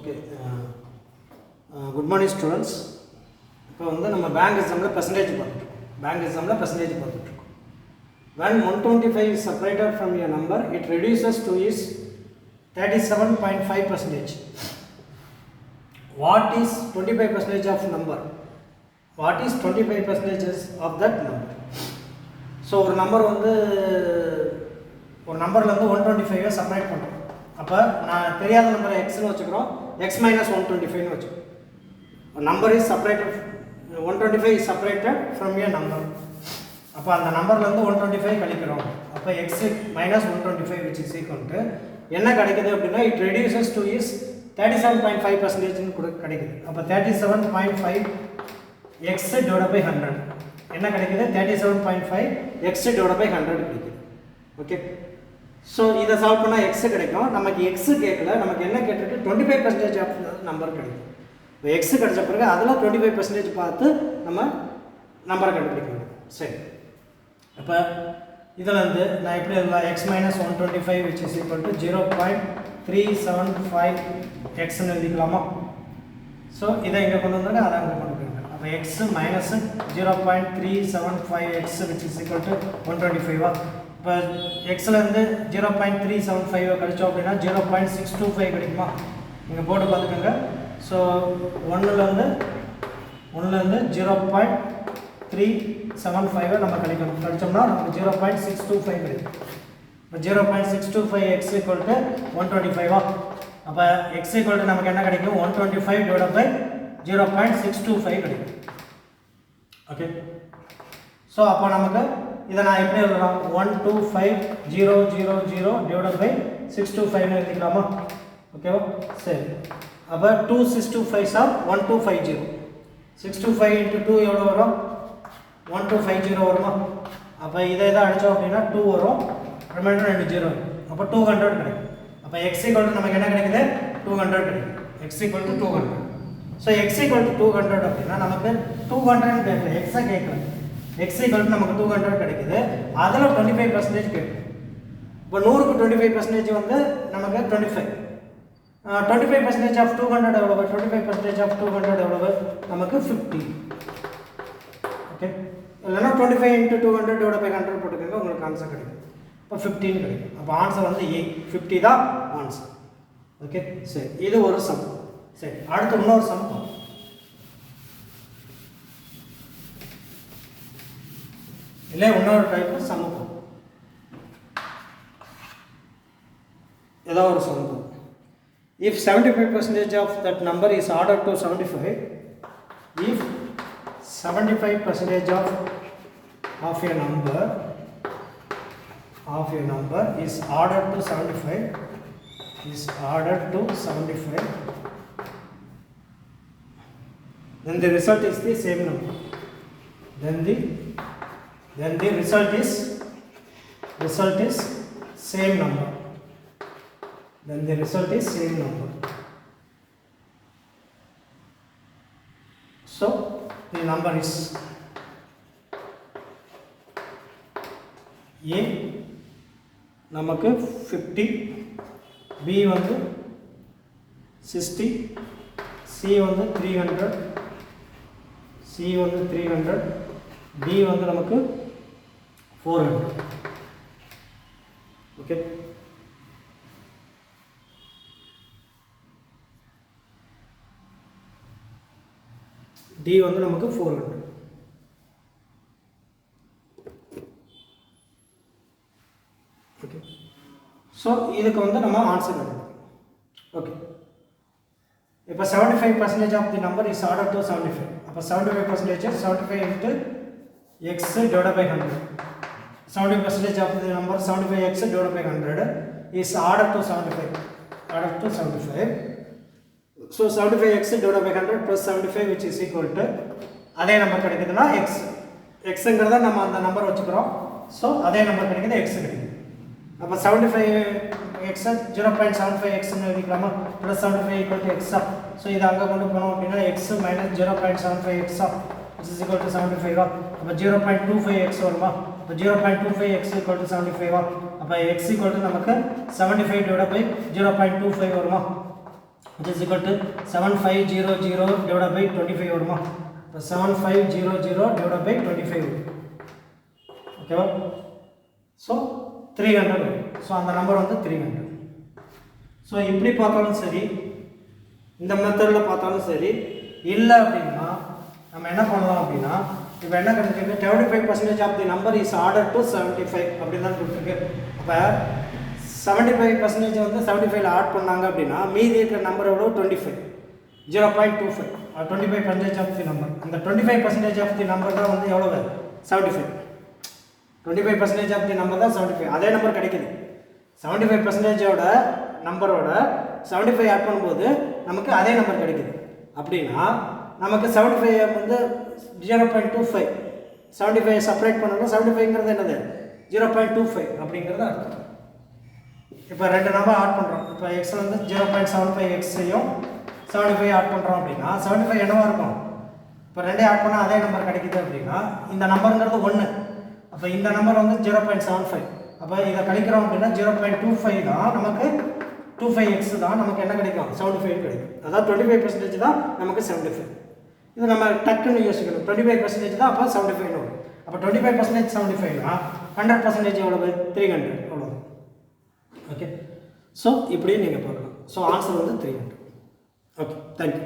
Okay. Good morning, students. இப்போ வந்து நம்ம பேங்க் எக்ஸாமில் percentage பார்த்துட்டு இருக்கோம். When 125 is separated from a number, it reduces to is 37.5%. What is 25% of number? What is 25% of that number? So ஒரு number வந்து ஒரு நம்பர்லேருந்து 125 செப்பரேட் பண்ணுறோம். அப்போ நான் தெரியாத நம்பரை எக்ஸ்னு வச்சுக்கிறோம், எக்ஸ் மைனஸ் 125னு வச்சுக்கிறோம். Number is separated, 125 is separated from A number. அப்போ அந்த நம்பர்லேருந்து 125 கழிக்கிறோம். அப்போ X minus 125 which is equal to என்ன கிடைக்குது அப்படின்னா இட் ரெடியூசஸ் டு இஸ் 37.5% கிடைக்குது. அப்போ 37.5 எக்ஸ் டிவைட் பை 100 என்ன கிடைக்குது? 37.5 எக்ஸ் டிவைட் பை 100 கிடைக்குது. ஓகே, ஸோ இதை சால்வ் பண்ணால் எக்ஸ் கிடைக்கும். நமக்கு எக்ஸ் கேட்கல, நமக்கு என்ன கேட்டிருக்கு? 25% ஆஃப் நம்பர் கிடைக்கும். இப்போ எக்ஸ் கிடைச்ச பிறகு அதில் 25% பார்த்து நம்ம நம்பரை கண்டுபிடிக்கணும். சரி, அப்போ இதில் வந்து நான் எப்படி எழுதலாம்? X minus 125 which is equal to 0.375 எக்ஸ்ன்னு எழுதிக்கலாமா? ஸோ இதை இங்கே கொண்டு வந்தாங்க, அதை அங்கே கொண்டு போயிருக்கேன். அப்போ X minus 0.375 X which is equal to 125வா? இப்போ எக்ஸ்லேருந்து 0.375 கழிச்சோம் அப்படின்னா 0.625 கிடைக்குமா? நீங்கள் போட்டு பார்த்துக்கோங்க. ஸோ ஒன்றுலேருந்து 0.375 நம்ம கழிக்கணும். கழிச்சோம்னா நமக்கு 0.625 கிடைக்கும். இப்போ 0.625 எக்ஸ் ஈக்குவல் டு 125வா? அப்போ எக்ஸ் ஈக்குவல் டு நமக்கு என்ன கிடைக்கும்? 125 டிவைட் பை 0.625 கிடைக்கும். ஓகே, ஸோ அப்போ நமக்கு இதை நான் எப்படி எழுதலாம்? 125,000 டிவைட் பை 625 எழுதிக்கலாமா? ஓகேவா? சரி, அப்போ 2 625 ஆர் 1250. 625 இன்ட்டு 2 எவ்வளோ வரும்? 1250 வருமா? அப்போ இதை இதை அடித்தோம் அப்படின்னா 2 வரும், ரிமைண்டர் 2 0 வரும். அப்போ 200 கிடைக்கும். அப்போ எக்ஸ் ஈக்குவல் டு நமக்கு என்ன கிடைக்குது? 200 கிடைக்கும். X equal to 200. So X equal to 200 அப்படின்னா நமக்கு 200 கேட்கல, எக்ஸை கேட்கல. எக்ஸ் ஈக்குவல் டு நமக்கு 200 கிடைக்குது. அதில் 25% கேட்கும். இப்போ 100க்கு 25% வந்து நமக்கு 25. 25% ஆஃப் 200 எவ்வளவு? 25% ஆஃப் 200 எவ்வளவு? நமக்கு 50. ஓகே, இல்லைன்னா 25 இன்ட்டு 200 டிவைட் பை 100 போட்டுக்கோங்க, உங்களுக்கு ஆன்சர் கிடைக்கும். இப்போ 15 கிடைக்கும். அப்போ ஆன்சர் வந்து ஏ, 50 தான் ஆன்சர். ஓகே, சரி, இது ஒரு சம். சரி, அடுத்து இன்னொரு சம். இல்லை இன்னொரு டைப் சமூகம் ஏதோ ஒரு சமூகம். If 75% of that number is ordered to 75, if 75% of a number is ordered to 75, then the result is the same number. Then the result is same number. Then the result is same number. So the number is A நமக்கு 50, B வந்து 60, C வந்து 300, D வந்து நமக்கு 400. Okay, D வந்து நமக்கு 400. Okay, so இதுக்கு வந்து நம்ம ஆன்சர் கண்டுபிடிக்கணும். ஓகே, இப்போ 75% of the number is order to 75. அப்போ 75% 75 into X divide by 100. 70% of the number 75 X divide by 100 is order to 75. So 75 X divide by 100 plus 75 which is equal to அதே number கிடைக்குதுன்னா X. எக்ஸுங்கிறத நம்ம அந்த number வச்சுக்கிறோம். So அதே number கிடைக்குது, X கிடைக்குது. அப்போ 75 எக்ஸ் 0.75 எக்ஸ்ன்னு எழுதிக்கலாமா? ப்ளஸ் 75 ஈக்குவல் டு எக்ஸா. ஸோ இதை அங்கே கொண்டு போனோம் அப்படின்னா எக்ஸ் மைனஸ் 0.75 எக்ஸா விச் இஸ் ஈக்குவல் டு 75. அப்போ 0.25 எக்ஸ் வருமா? அப்போ 0.25 எக்ஸ் ஈக்குவல் டு 75. அப்போ எக்ஸ் ஈக்குவல் டு நமக்கு 75 டிவைட் பை 0.25 வருமா? which is equal to 7500 divided by 25 வருமா? இப்போ 7500 divided by 25 ஓகேவா? ஸோ 300 ஸோ அந்த நம்பர் வந்து 300. ஸோ இப்படி பார்த்தாலும் சரி இந்த மெத்தடில் பார்த்தாலும் சரி இல்லை அப்படின்னா நம்ம என்ன பண்ணலாம் அப்படின்னா இப்போ என்ன கிடைச்சிருக்கு 75% of the number is order to 75 அப்படின்னு தான் கொடுத்துருக்கு. அப்போ 75% வந்து 75ல் ஆட் பண்ணாங்க அப்படின்னா மீதி இருக்கிற நம்பர் எவ்வளோ 25 0.25 25% ஆஃப் தி நம்பர். அந்த 25% ஆஃப் தி நம்பர் தான் வந்து எவ்வளோ 75 25% ஆஃப் தி நம்பர் தான் 75 அதே நம்பர் கிடைக்குது. 75%ஓட நம்பரோட 75 ஆட் பண்ணும்போது நமக்கு அதே நம்பர் கிடைக்குது. அப்படின்னா நமக்கு 75 வந்து 0.25 75 செப்பரேட் பண்ணணும். 75ங்கிறது என்னது 0.25 அப்படிங்கிறது அர்த்தம். இப்போ ரெண்டு நம்பர் ஆட் பண்ணுறோம். இப்போ எக்ஸில் வந்து 0.75 எக்ஸையும் 75 ஆட் பண்ணுறோம் அப்படின்னா 75 என்னவாக இருக்கும்? இப்போ ரெண்டே ஆட் பண்ணால் அதே நம்பர் கிடைக்குது அப்படின்னா இந்த நம்பருங்கிறது 1. அப்போ இந்த நம்பர் வந்து 0.75. அப்போ இதை கழிக்கிறோம் அப்படின்னா 0.25 தான் நமக்கு 25x தான் நமக்கு என்ன கிடைக்கும் 75 கிடைக்கும். அதாவது 25% தான் நமக்கு 75. இது நம்ம டக்குன்னு யோசிக்கணும். 25% தான் அப்போ 75 வரும். அப்போ 25% 75னா 100% எவ்வளவு 300 அவ்வளோ. ஓகே ஸோ இப்படியே நீங்கள் பார்க்கலாம். ஸோ ஆன்சர் வந்து 300. Okay thank you.